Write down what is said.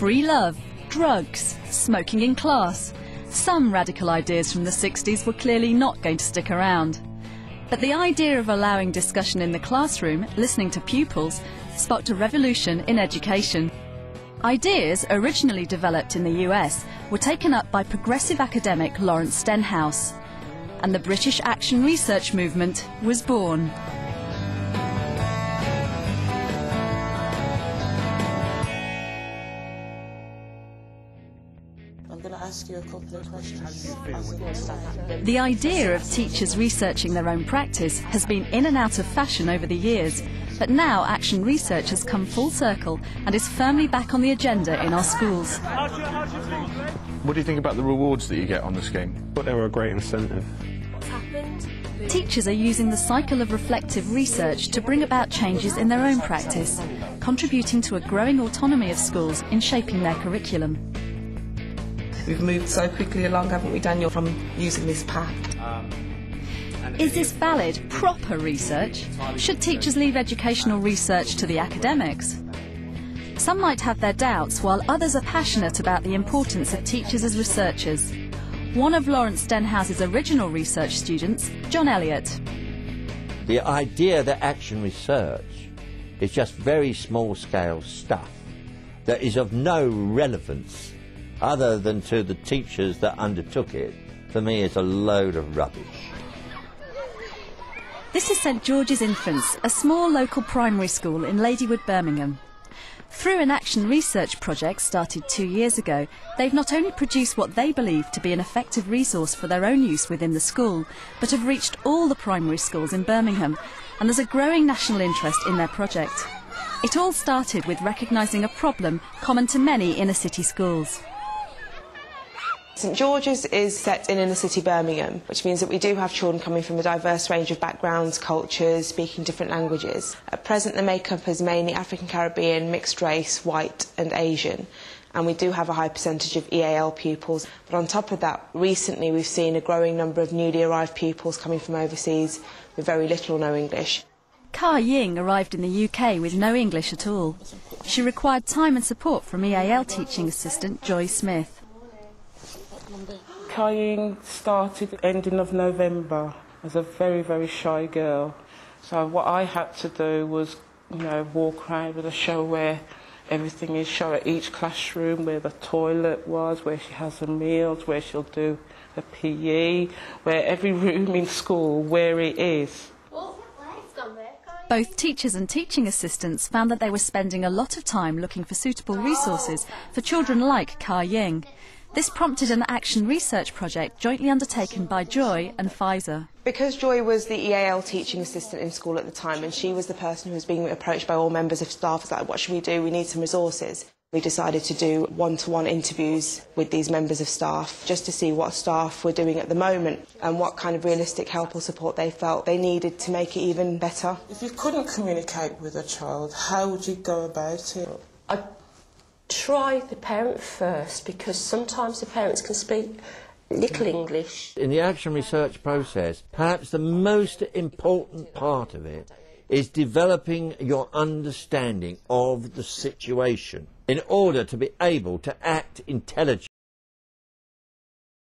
Free love, drugs, smoking in class. Some radical ideas from the 60s were clearly not going to stick around. But the idea of allowing discussion in the classroom, listening to pupils, sparked a revolution in education. Ideas, originally developed in the US, were taken up by progressive academic Lawrence Stenhouse, and the British Action Research Movement was born. I'm going to ask you a couple of questions. The idea of teachers researching their own practice has been in and out of fashion over the years, but now action research has come full circle and is firmly back on the agenda in our schools. What do you think about the rewards that you get on the scheme? But they were a great incentive. What's happened? Teachers are using the cycle of reflective research to bring about changes in their own practice, contributing to a growing autonomy of schools in shaping their curriculum. We've moved so quickly along, haven't we, Daniel, from using this pack? Is this valid, proper research? Should teachers leave educational research to the academics? Some might have their doubts, while others are passionate about the importance of teachers as researchers. One of Lawrence Stenhouse's original research students, John Elliott. The idea that action research is just very small-scale stuff that is of no relevance other than to the teachers that undertook it, for me is a load of rubbish. This is St George's Infants, a small local primary school in Ladywood, Birmingham. Through an action research project started 2 years ago, they've not only produced what they believe to be an effective resource for their own use within the school, but have reached all the primary schools in Birmingham, and there's a growing national interest in their project. It all started with recognising a problem common to many inner-city schools. St George's is set in inner city Birmingham, which means that we do have children coming from a diverse range of backgrounds, cultures, speaking different languages. At present the makeup is mainly African Caribbean, mixed race, white and Asian, and we do have a high percentage of EAL pupils. But on top of that, recently we've seen a growing number of newly arrived pupils coming from overseas with very little or no English. Ka Ying arrived in the UK with no English at all. She required time and support from EAL teaching assistant Joy Smith. Crying started ending of November as a very, very shy girl. So what I had to do was, walk around with a show where everything is, show her each classroom, where the toilet was, where she has her meals, where she'll do her PE, where every room in school, where it is. Both teachers and teaching assistants found that they were spending a lot of time looking for suitable resources for children like Ka Ying. This prompted an action research project jointly undertaken by Joy and Pfizer. Because Joy was the EAL teaching assistant in school at the time, and she was the person who was being approached by all members of staff, was like, what should we do? We need some resources. We decided to do one-to-one interviews with these members of staff, just to see what staff were doing at the moment and what kind of realistic help or support they felt they needed to make it even better. If you couldn't communicate with a child, how would you go about it? Try the parent first, because sometimes the parents can speak little English. In the action research process, perhaps the most important part of it is developing your understanding of the situation in order to be able to act intelligently.